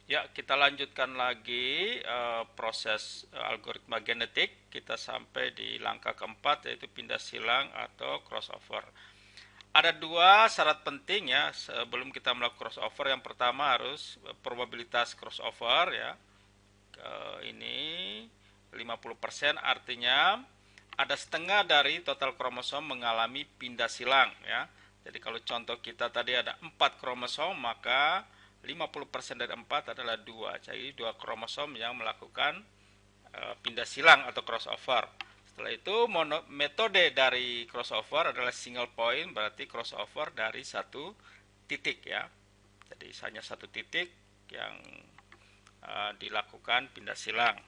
Ya, kita lanjutkan lagi proses algoritma genetik. Kita sampai di langkah keempat, yaitu pindah silang atau crossover. Ada dua syarat penting ya sebelum kita melakukan crossover. Yang pertama harus probabilitas crossover ya. Ini 50%, artinya ada setengah dari total kromosom mengalami pindah silang ya. Jadi kalau contoh kita tadi ada 4 kromosom, maka 50% dari 4 adalah 2. Jadi 2 kromosom yang melakukan pindah silang atau crossover. Setelah itu metode dari crossover adalah single point, berarti crossover dari satu titik ya. Jadi hanya satu titik yang dilakukan pindah silang.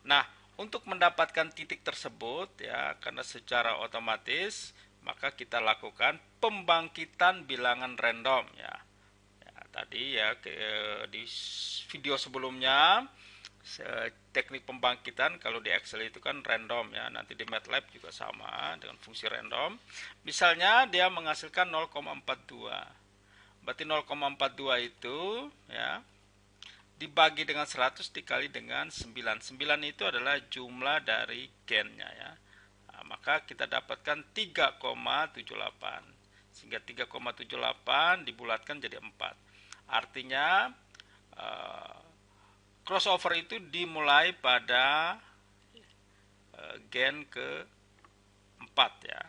Nah, untuk mendapatkan titik tersebut ya, karena secara otomatis maka kita lakukan pembangkitan bilangan random ya. Tadi ya di video sebelumnya teknik pembangkitan kalau di Excel itu kan random ya, nanti di MATLAB juga sama dengan fungsi random. Misalnya dia menghasilkan 0,42. Berarti 0,42 itu ya dibagi dengan 100 dikali dengan 9. 9 itu adalah jumlah dari gennya ya. Nah, maka kita dapatkan 3,78. Sehingga 3,78 dibulatkan jadi 4. Artinya crossover itu dimulai pada gen ke 4 ya.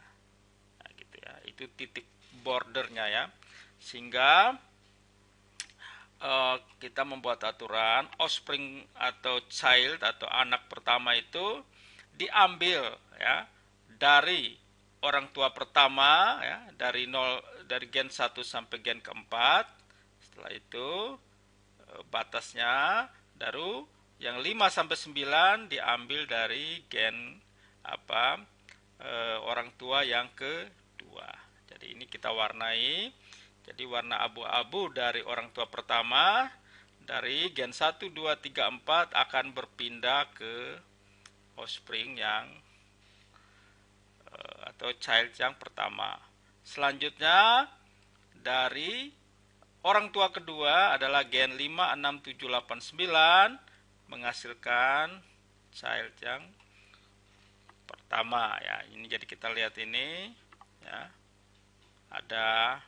Nah, gitu ya. Itu titik bordernya ya. Sehingga kita membuat aturan offspring atau child atau anak pertama itu diambil ya dari orang tua pertama ya, dari gen 1 sampai gen keempat. Setelah itu batasnya baru yang 5 sampai 9 diambil dari gen orang tua yang kedua. Jadi ini kita warnai. Jadi warna abu-abu dari orang tua pertama, dari gen 1, 2, 3, 4 akan berpindah ke offspring yang atau child yang pertama. Selanjutnya dari orang tua kedua adalah gen 5, 6, 7, 8, 9 menghasilkan child yang pertama ya. Ini jadi kita lihat ini ya. Ada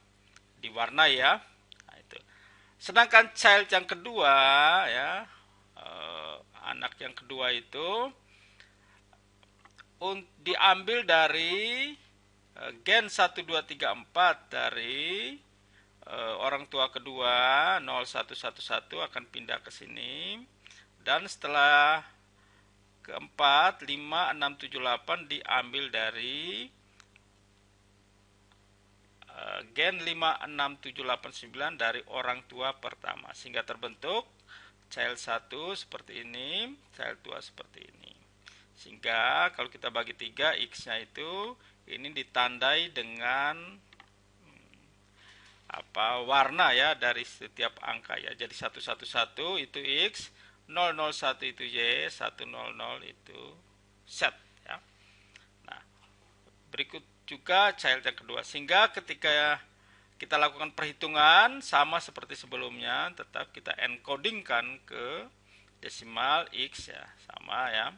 diwarnai ya. Nah, itu. Sedangkan child yang kedua ya, anak yang kedua itu diambil dari gen 1, 2, 3, 4 dari orang tua kedua 0, 1, 1, 1 akan pindah ke sini, dan setelah keempat 5, 6, 7, 8 diambil dari gen 5, 6, 7, 8, 9 dari orang tua pertama, sehingga terbentuk child 1 seperti ini, child 2 seperti ini. Sehingga kalau kita bagi 3, X-nya itu ini ditandai dengan warna ya dari setiap angka ya. Jadi 111 itu X, 001 itu Y, 100 itu Z ya. Nah, berikut juga child yang kedua. Sehingga ketika kita lakukan perhitungan sama seperti sebelumnya, tetap kita encodingkan ke desimal X ya, sama ya.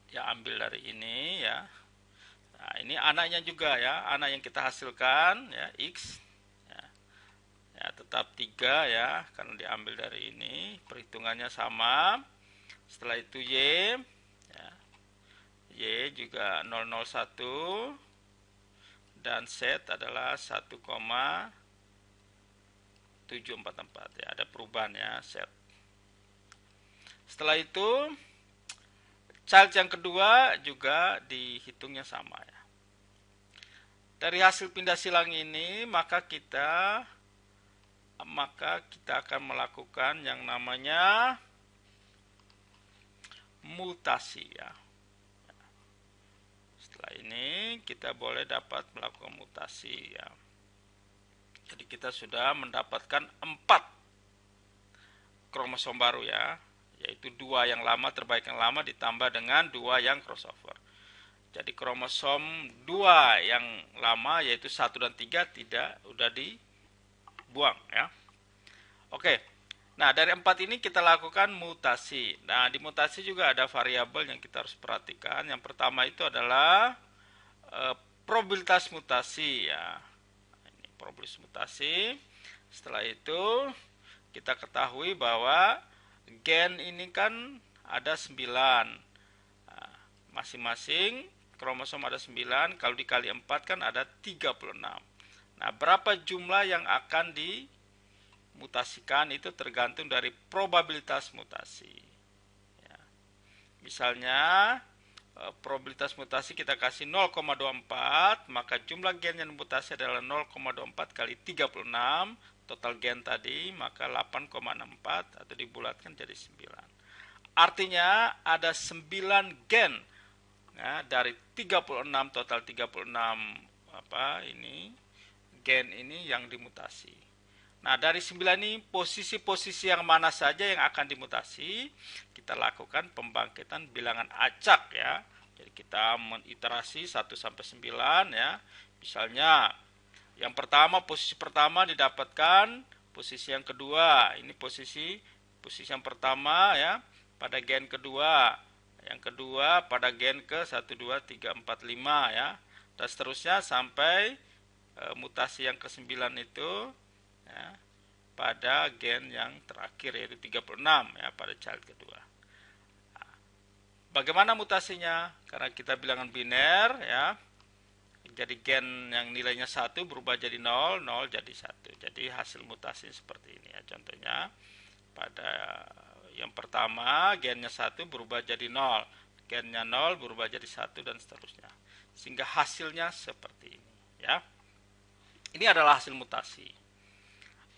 Ya ambil dari ini ya. Nah, ini anaknya juga ya, anak yang kita hasilkan ya, X ya, ya tetap 3 ya, karena diambil dari ini, perhitungannya sama. Setelah itu Y ya, Y juga 001 dan Z adalah 1,744 ya, ada perubahan ya Z. Setelah itu child yang kedua juga dihitungnya sama ya. Dari hasil pindah silang ini maka kita akan melakukan yang namanya mutasi ya. Setelah ini kita boleh dapat melakukan mutasi ya. Jadi kita sudah mendapatkan 4 kromosom baru ya, yaitu 2 yang lama, terbaik yang lama ditambah dengan 2 yang crossover. Jadi kromosom 2 yang lama yaitu 1 dan 3 tidak udah dibuang ya. Oke. Nah, dari 4 ini kita lakukan mutasi. Nah, di mutasi juga ada variabel yang kita harus perhatikan. Yang pertama itu adalah probabilitas mutasi ya. Ini probabilitas mutasi. Setelah itu kita ketahui bahwa gen ini kan ada 9. Nah, masing-masing kromosom ada 9, kalau dikali 4 kan ada 36. Nah, berapa jumlah yang akan dimutasikan itu tergantung dari probabilitas mutasi. Ya. Misalnya probabilitas mutasi kita kasih 0,24, maka jumlah gen yang mutasi adalah 0,24 kali 36, total gen tadi, maka 8,64 atau dibulatkan jadi 9. Artinya ada 9 gen ya, dari 36, total 36 gen ini yang dimutasi. Nah, dari 9 ini posisi-posisi yang mana saja yang akan dimutasi, kita lakukan pembangkitan bilangan acak ya. Jadi kita meniterasi 1 sampai 9 ya. Misalnya yang pertama, posisi pertama didapatkan, posisi yang kedua, ini posisi yang pertama ya pada gen kedua. Yang kedua pada gen ke 1 2 3 4 5 ya. Dan seterusnya sampai mutasi yang ke-9 itu ya, pada gen yang terakhir yaitu 36 ya pada child kedua. Nah, bagaimana mutasinya? Karena kita bilangan biner ya. Jadi gen yang nilainya 1 berubah jadi 0, 0 jadi 1. Jadi hasil mutasi seperti ini ya. Contohnya pada yang pertama gennya 1 berubah jadi 0, gennya 0 berubah jadi 1 dan seterusnya. Sehingga hasilnya seperti ini ya. Ini adalah hasil mutasi.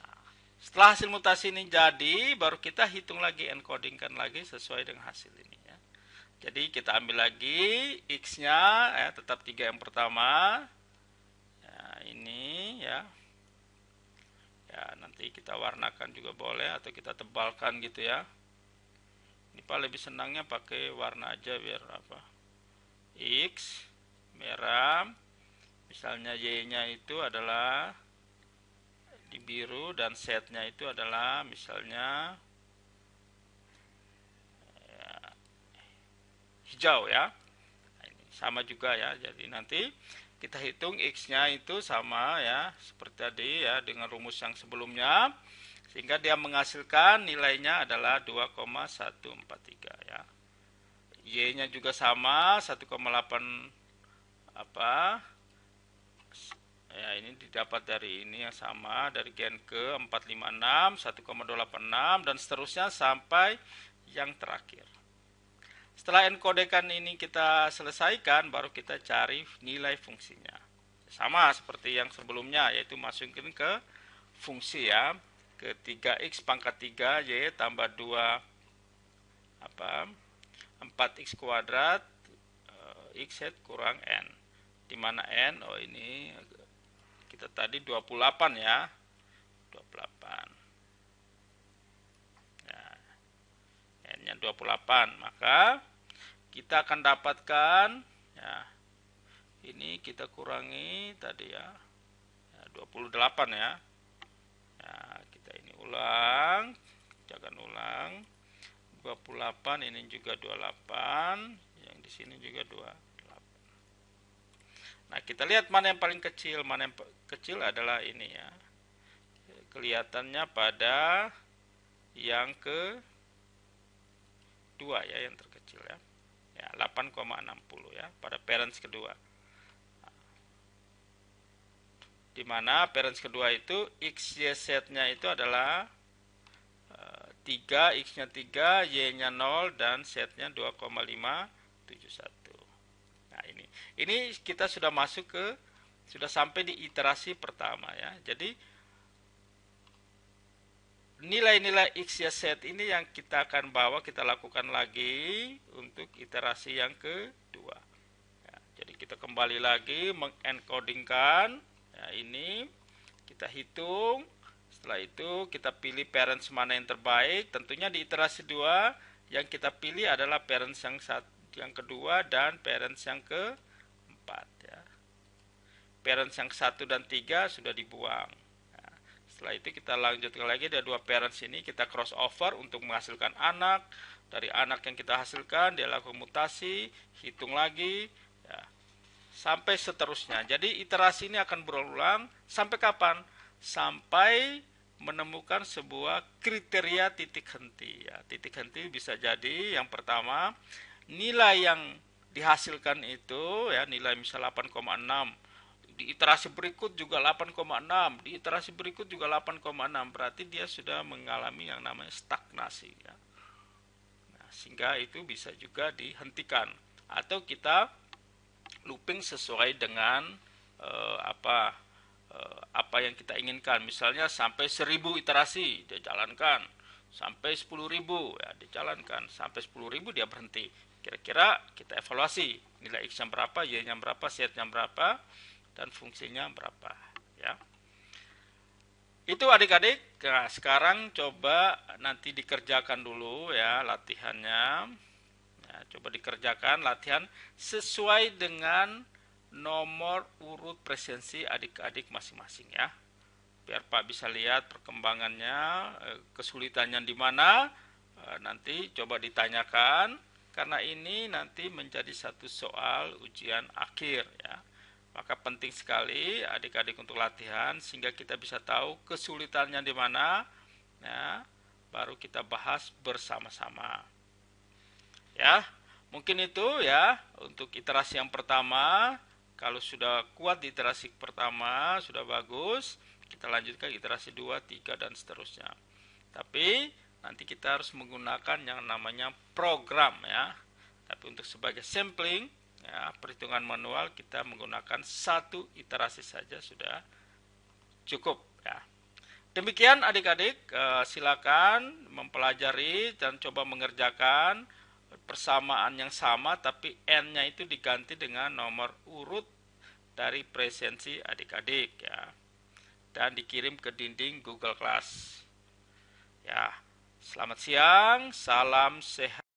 Nah, setelah hasil mutasi ini jadi, baru kita hitung lagi, encodingkan lagi sesuai dengan hasil ini ya. Jadi kita ambil lagi X-nya ya, tetap 3 yang pertama. Ya, ini ya. Ya, nanti kita warnakan juga boleh atau kita tebalkan gitu ya. Ini Pak lebih senangnya pakai warna aja biar apa? X merah. Misalnya Y-nya itu adalah di biru dan Z-nya itu adalah misalnya ya, hijau ya. Nah, ini sama juga ya. Jadi nanti kita hitung X-nya itu sama ya seperti tadi ya dengan rumus yang sebelumnya, sehingga dia menghasilkan nilainya adalah 2,143 ya. Y-nya juga sama 1,8 ya, ini didapat dari ini yang sama dari gen ke 456 1,286 dan seterusnya sampai yang terakhir. Setelah encodekan ini kita selesaikan, baru kita cari nilai fungsinya. Sama seperti yang sebelumnya, yaitu masukin ke fungsi ya, ke 3x pangkat 3 y tambah 2 4x kuadrat x kurang n, dimana n ini kita tadi 28 ya, 28 ya, n nya 28, maka kita akan dapatkan ya, ini kita kurangi tadi ya, 28 ya. Ya, kita ini ulang, jangan ulang. 28 ini juga 28, yang di sini juga 28. Nah, kita lihat mana yang paling kecil. Mana yang kecil adalah ini ya. Kelihatannya pada yang kedua ya, yang terkecil ya. Ya, 8,60 ya pada parents kedua. Di mana parents kedua itu x, y, z-nya itu adalah 3, x-nya 3, y-nya 0 dan z-nya 2,571. Nah, ini kita sudah masuk ke, sudah sampai di iterasi pertama ya. Jadi nilai-nilai x, y, z ini yang kita akan bawa, kita lakukan lagi untuk iterasi yang kedua. Ya, jadi kita kembali lagi mengencodingkan. Ya, ini kita hitung. Setelah itu kita pilih parents mana yang terbaik. Tentunya di iterasi 2 yang kita pilih adalah parents yang kedua dan parents yang keempat ya. Parents yang 1 dan 3 sudah dibuang. Nah, Setelah itu kita lanjutkan lagi, ada 2 parents ini kita crossover untuk menghasilkan anak. Dari anak yang kita hasilkan dia lakukan mutasi, hitung lagi ya, sampai seterusnya. Jadi iterasi ini akan berulang sampai kapan? Sampai menemukan sebuah kriteria titik henti ya. Titik henti bisa jadi yang pertama, nilai yang dihasilkan itu ya, nilai misal 8,6, di iterasi berikut juga 8,6, di iterasi berikut juga 8,6, berarti dia sudah mengalami yang namanya stagnasi ya. Nah, sehingga itu bisa juga dihentikan atau kita looping sesuai dengan apa yang kita inginkan. Misalnya sampai 1000 iterasi dia jalankan, sampai 10.000 ya dijalankan, sampai 10.000 dia berhenti. Kira-kira kita evaluasi nilai X nya berapa, Y nya berapa, Z nya berapa, dan fungsinya berapa ya. Itu adik-adik. Nah, sekarang coba nanti dikerjakan dulu ya latihannya. Ya, coba dikerjakan latihan sesuai dengan nomor urut presensi adik-adik masing-masing ya. Biar Pak bisa lihat perkembangannya, kesulitannya di mana, nanti coba ditanyakan karena ini nanti menjadi satu soal ujian akhir ya. Maka penting sekali adik-adik untuk latihan sehingga kita bisa tahu kesulitannya di mana ya, baru kita bahas bersama-sama. Ya, mungkin itu ya untuk iterasi yang pertama. Kalau sudah kuat di iterasi pertama, sudah bagus, kita lanjutkan iterasi 2, 3 dan seterusnya. Tapi nanti kita harus menggunakan yang namanya program ya. Tapi untuk sebagai sampling ya, perhitungan manual kita menggunakan 1 iterasi saja sudah cukup ya. Demikian adik-adik, silakan mempelajari dan coba mengerjakan persamaan yang sama tapi N-nya itu diganti dengan nomor urut dari presensi adik-adik ya. Dan dikirim ke dinding Google Class. Ya. Selamat siang, salam sehat.